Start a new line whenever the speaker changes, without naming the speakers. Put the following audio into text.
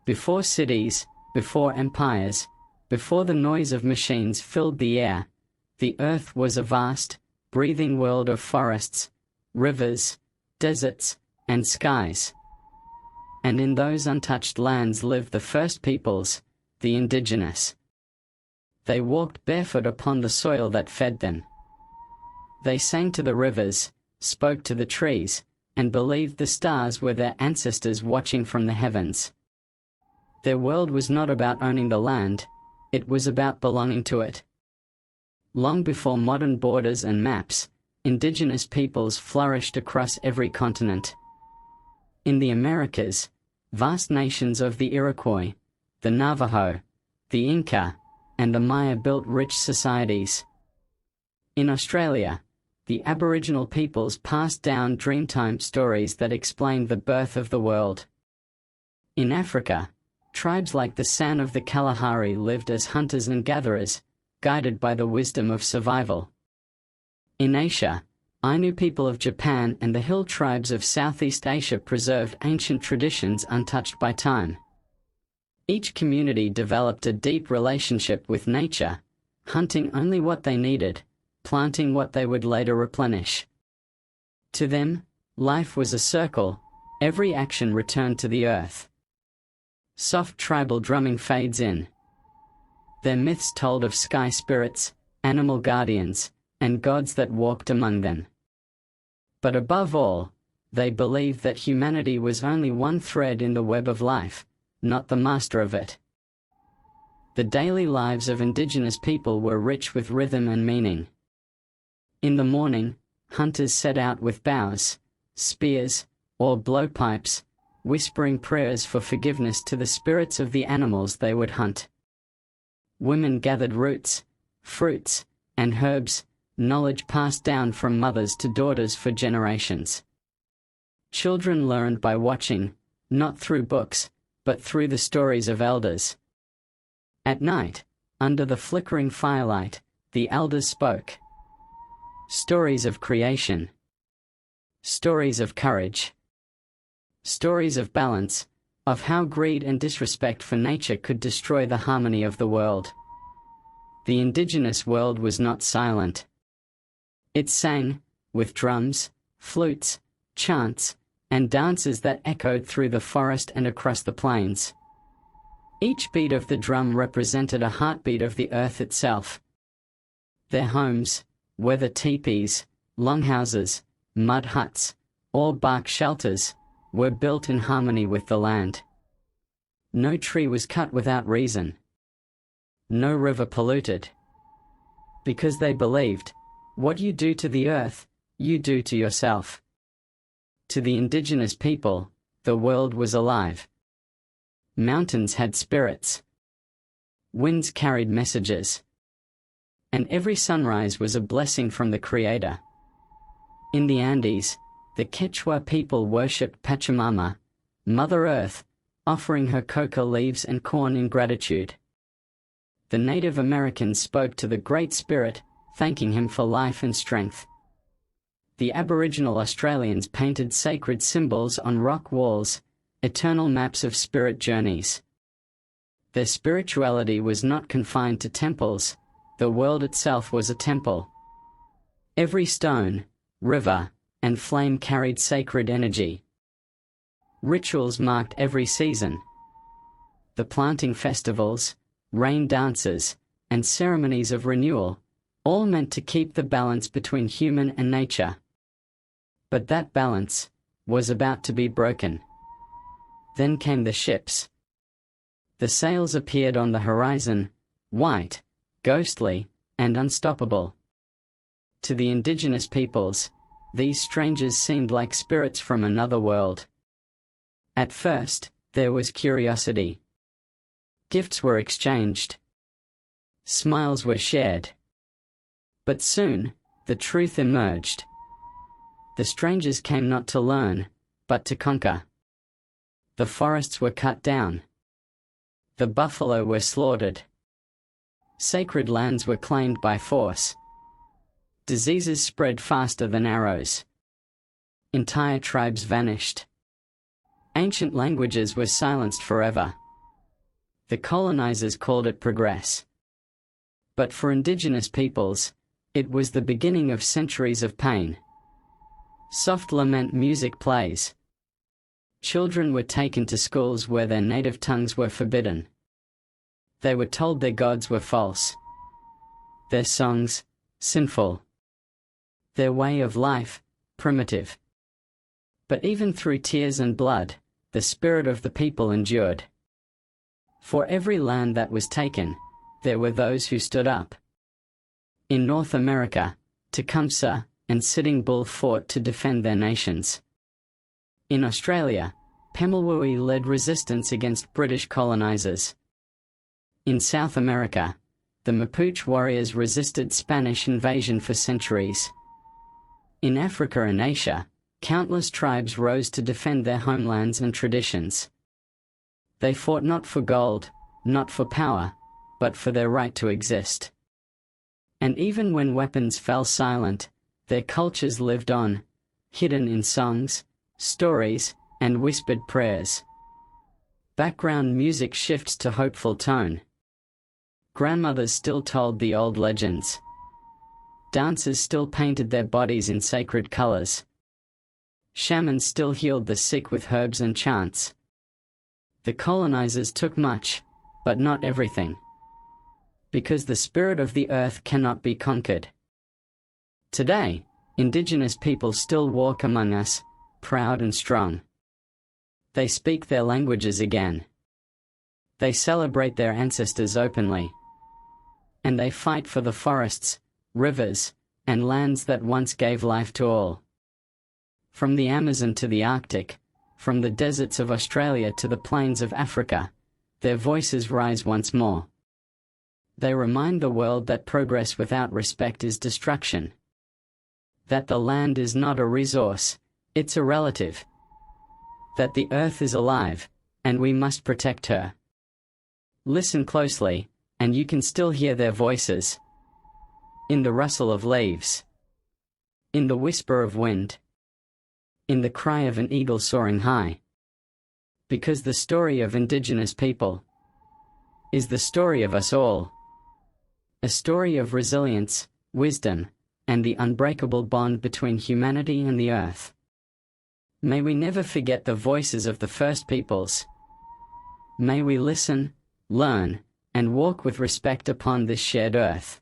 Before cities, before empires, before the noise of machines filled the air, the earth was a vast, breathing world of forests, rivers, deserts, and skies. And in those untouched lands lived the first peoples, the indigenous. They walked barefoot upon the soil that fed them. They sang to the rivers, spoke to the trees, and believed the stars were their ancestors watching from the heavens. Their world was not about owning the land, it was about belonging to it. Long before modern borders and maps, indigenous peoples flourished across every continent. In the Americas, vast nations of the Iroquois, the Navajo, the Inca, and the Maya built rich societies. In Australia, the Aboriginal peoples passed down dreamtime stories that explained the birth of the world. In Africa, tribes like the San of the Kalahari lived as hunters and gatherers, guided by the wisdom of survival. In Asia, Ainu people of Japan and the hill tribes of Southeast Asia preserved ancient traditions untouched by time. Each community developed a deep relationship with nature, hunting only what they needed, planting what they would later replenish. To them, life was a circle, every action returned to the earth. Soft tribal drumming fades in. Their myths told of sky spirits, animal guardians, and gods that walked among them. But above all, they believed that humanity was only one thread in the web of life, not the master of it. The daily lives of indigenous people were rich with rhythm and meaning. In the morning, hunters set out with bows, spears, or blowpipes, whispering prayers for forgiveness to the spirits of the animals they would hunt. Women gathered roots, fruits, and herbs, knowledge passed down from mothers to daughters for generations. Children learned by watching, not through books, but through the stories of elders. At night, under the flickering firelight, the elders spoke. Stories of creation. Stories of courage. Stories of balance, of how greed and disrespect for nature could destroy the harmony of the world. The indigenous world was not silent. It sang, with drums, flutes, chants, and dances that echoed through the forest and across the plains. Each beat of the drum represented a heartbeat of the earth itself. Their homes, whether teepees, longhouses, mud huts, or bark shelters, were built in harmony with the land. No tree was cut without reason. No river polluted. Because they believed, what you do to the earth, you do to yourself. To the indigenous people, the world was alive. Mountains had spirits. Winds carried messages. And every sunrise was a blessing from the Creator. In the Andes, the Quechua people worshipped Pachamama, Mother Earth, offering her coca leaves and corn in gratitude. The Native Americans spoke to the Great Spirit, thanking him for life and strength. The Aboriginal Australians painted sacred symbols on rock walls, eternal maps of spirit journeys. Their spirituality was not confined to temples, the world itself was a temple. Every stone, river, and flame carried sacred energy. Rituals marked every season. The planting festivals, rain dances, and ceremonies of renewal, all meant to keep the balance between human and nature. But that balance was about to be broken. Then came the ships. The sails appeared on the horizon, white, ghostly, and unstoppable. To the indigenous peoples, these strangers seemed like spirits from another world. At first, there was curiosity. Gifts were exchanged. Smiles were shared. But soon, the truth emerged. The strangers came not to learn, but to conquer. The forests were cut down. The buffalo were slaughtered. Sacred lands were claimed by force. Diseases spread faster than arrows. Entire tribes vanished. Ancient languages were silenced forever. The colonizers called it progress. But for indigenous peoples, it was the beginning of centuries of pain. Soft lament music plays. Children were taken to schools where their native tongues were forbidden. They were told their gods were false, their songs sinful, their way of life primitive. But even through tears and blood, the spirit of the people endured. For every land that was taken, there were those who stood up. In North America, Tecumseh and Sitting Bull fought to defend their nations. In Australia, Pemulwuy led resistance against British colonizers. In South America, the Mapuche warriors resisted Spanish invasion for centuries. In Africa and Asia, countless tribes rose to defend their homelands and traditions. They fought not for gold, not for power, but for their right to exist. And even when weapons fell silent, their cultures lived on, hidden in songs, stories, and whispered prayers. Background music shifts to hopeful tone. Grandmothers still told the old legends. Dancers still painted their bodies in sacred colors. Shamans still healed the sick with herbs and chants. The colonizers took much, but not everything. Because the spirit of the earth cannot be conquered. Today, indigenous people still walk among us, proud and strong. They speak their languages again. They celebrate their ancestors openly. And they fight for the forests, rivers, and lands that once gave life to all. From the Amazon to the Arctic, from the deserts of Australia to the plains of Africa, their voices rise once more. They remind the world that progress without respect is destruction. That the land is not a resource, it's a relative. That the earth is alive, and we must protect her. Listen closely, and you can still hear their voices. In the rustle of leaves. In the whisper of wind. In the cry of an eagle soaring high. Because the story of indigenous people is the story of us all. A story of resilience, wisdom, and the unbreakable bond between humanity and the earth. May we never forget the voices of the first peoples. May we listen, learn, and walk with respect upon this shared earth.